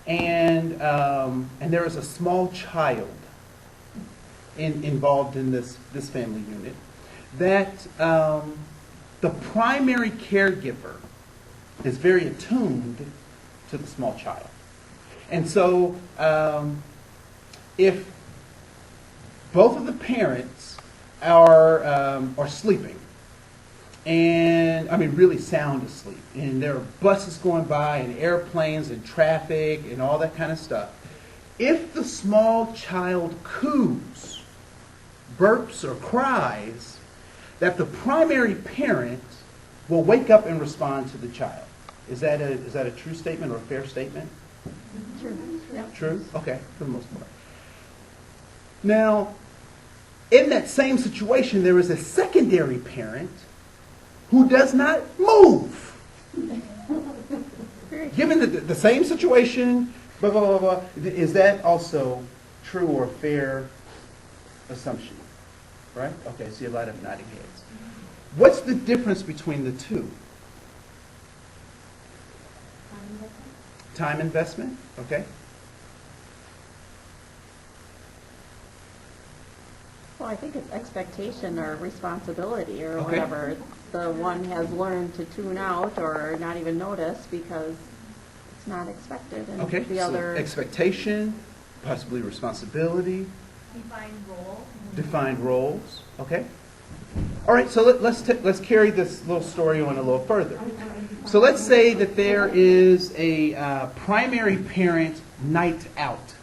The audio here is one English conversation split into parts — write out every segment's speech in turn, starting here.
and there is a small child involved in this family unit, that the primary caregiver is very attuned to the small child. And so if both of the parents are sleeping, and I mean really sound asleep, and there are buses going by and airplanes and traffic and all that kind of stuff, if the small child coos, burps, or cries, that the primary parent will wake up and respond to the child. Is that a true statement or a fair statement? True. Yeah. True? Okay, for the most part. Now, in that same situation, there is a secondary parent who does not move. Given the same situation, blah, blah, blah, blah, is that also true or fair assumption? Right? Okay, see a lot of nodding heads. What's the difference between the two? Time investment, okay. Well, I think it's expectation or responsibility or Okay. whatever. The one has learned to tune out or not even notice because it's not expected. And Okay, the so other expectation, possibly responsibility, defined roles, okay. All right, so let's carry this little story on a little further. So let's say that there is a primary parent night out.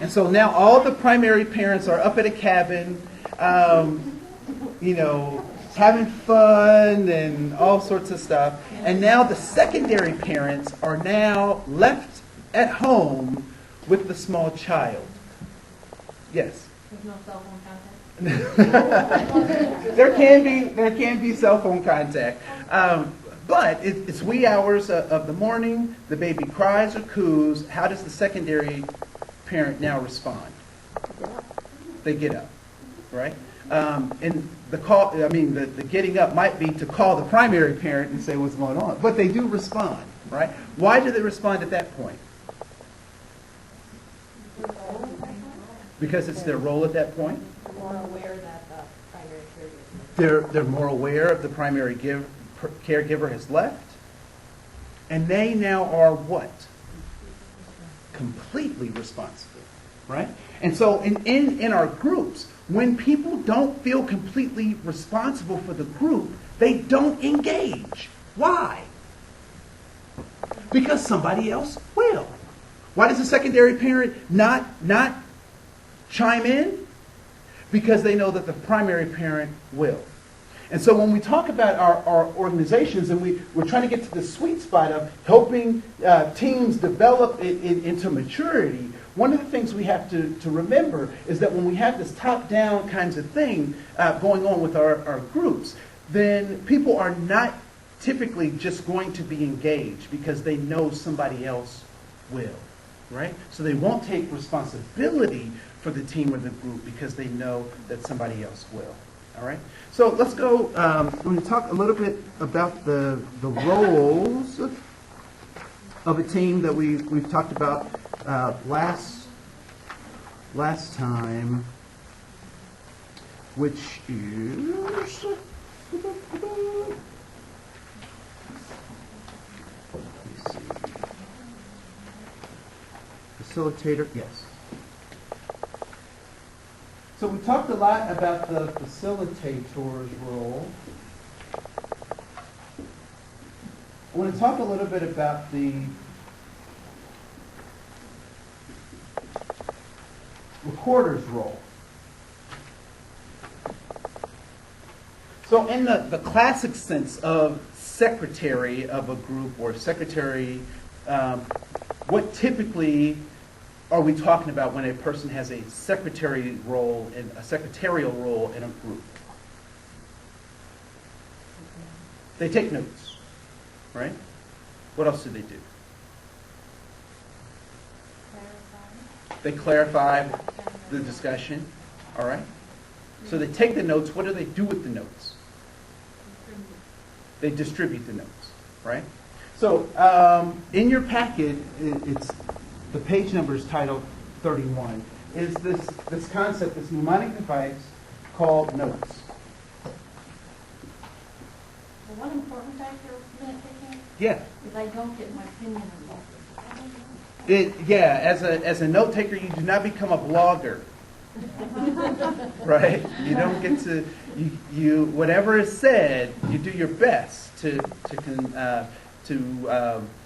And so now all the primary parents are up at a cabin, having fun and all sorts of stuff. And now the secondary parents are now left at home with the small child. Yes? There's no cell phone contact? There can be cell phone contact. But it's wee hours of the morning, the baby cries or coos. How does the secondary parent now respond? They get up, right? And the getting up might be to call the primary parent and say what's going on. But they do respond, right? Why do they respond at that point? Because it's their role at that point? More aware that the primary caregiver. They're more aware of the primary caregiver has left. And they now are what? Completely responsible, right? And so in our groups, when people don't feel completely responsible for the group, they don't engage. Why? Because somebody else will. Why does the secondary parent not chime in? Because they know that the primary parent will. And so when we talk about our organizations, and we're trying to get to the sweet spot of helping teams develop into maturity, one of the things we have to remember is that when we have this top-down kinds of thing going on with our groups, then people are not typically just going to be engaged because they know somebody else will, right? So they won't take responsibility for the team or the group because they know that somebody else will. All right. So let's go. I'm going to talk a little bit about the roles of a team that we've talked about last time, which is facilitator. Yes. So we talked a lot about the facilitator's role. I want to talk a little bit about the recorder's role. So in the classic sense of secretary of a group or secretary, what typically are we talking about when a person has a secretarial role in a group? They take notes, right? What else do they do? They clarify the discussion, all right? So they take the notes. What do they do with the notes? They distribute the notes, right? So in your packet, it's the page number is titled 31. Is this concept, this mnemonic device called notes? The one important factor of minute taking Yeah. is I don't get my opinion involved. As a note taker, you do not become a blogger, right? You don't get to you whatever is said. You do your best to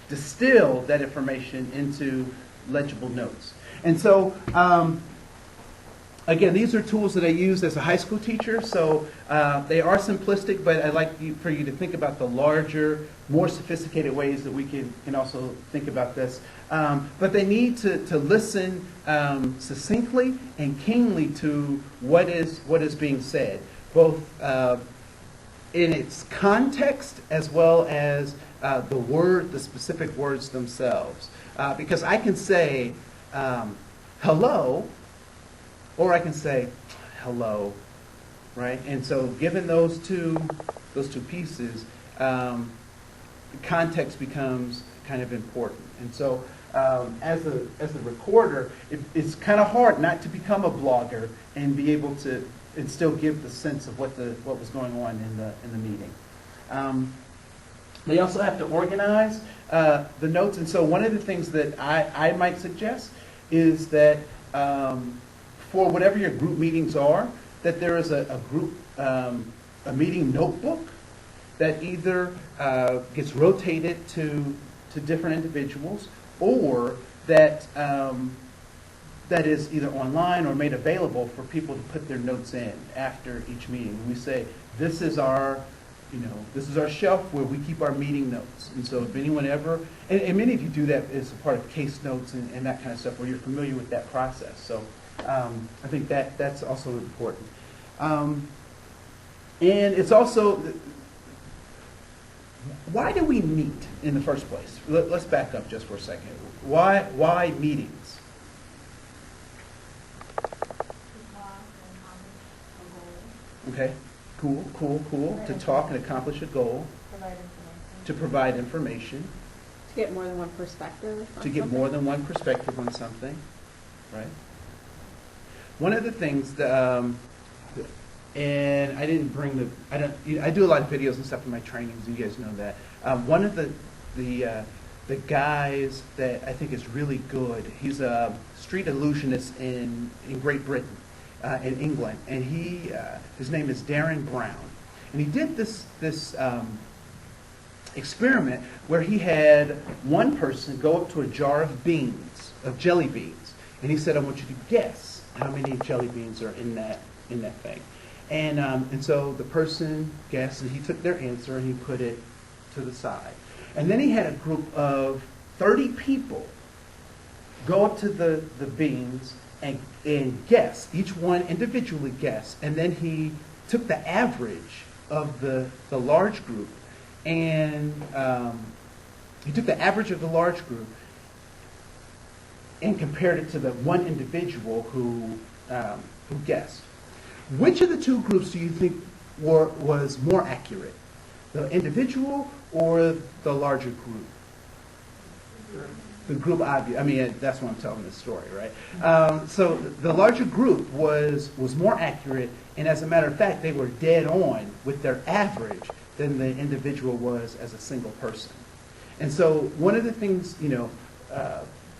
distill that information into legible notes. And so, again, these are tools that I use as a high school teacher. So they are simplistic, but I'd like for you to think about the larger, more sophisticated ways that we can also think about this. But they need to listen succinctly and keenly to what is being said, both in its context as well as the specific words themselves. Because I can say hello, or I can say hello, right? And so, given those two pieces, context becomes kind of important. And so, as a recorder, it's kind of hard not to become a blogger and be able to and still give the sense of what was going on in the meeting. They also have to organize the notes, and so one of the things that I might suggest is that for whatever your group meetings are, that there is a group a meeting notebook that either gets rotated to different individuals, or that that is either online or made available for people to put their notes in after each meeting. We say, this is our shelf where we keep our meeting notes. And so if anyone ever, and many of you do that as a part of case notes and that kind of stuff, where you're familiar with that process. So I think that's also important. And it's also, why do we meet in the first place? Let's back up just for a second. Why meetings? Okay, cool. To talk and accomplish a goal. To provide information. To get more than one perspective. To get more than one perspective on something, right? One of the things that, and I didn't bring I do a lot of videos and stuff in my trainings. You guys know that. One of the guys that I think is really good. He's a street illusionist in Great Britain. In England, and his name is Darren Brown, and he did this experiment where he had one person go up to a jar of jelly beans, and he said, "I want you to guess how many jelly beans are in that thing," and so the person guessed, and he took their answer and he put it to the side, and then he had a group of 30 people go up to the beans and guess, each one individually guess, and then he took the average of the large group, and compared it to the one individual who guessed. Which of the two groups do you think was more accurate, the individual or the larger group? The group, that's why I'm telling this story, right? So the larger group was more accurate, and as a matter of fact, they were dead on with their average than the individual was as a single person. And so one of the things,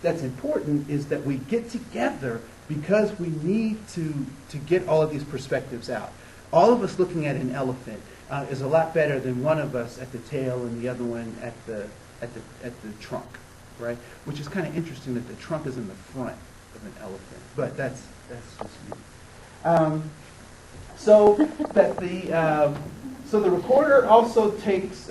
that's important is that we get together because we need to get all of these perspectives out. All of us looking at an elephant is a lot better than one of us at the tail and the other one at the trunk. Right, which is kind of interesting that the trunk is in the front of an elephant, but that's just me. So the recorder also takes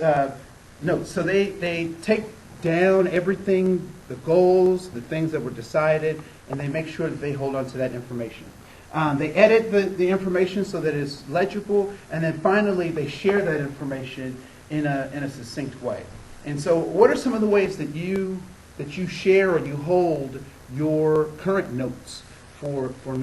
notes. So they take down everything, the goals, the things that were decided, and they make sure that they hold on to that information. They edit the information so that it's legible, and then finally they share that information in a succinct way. And so, what are some of the ways that you share or you hold your current notes for meetings?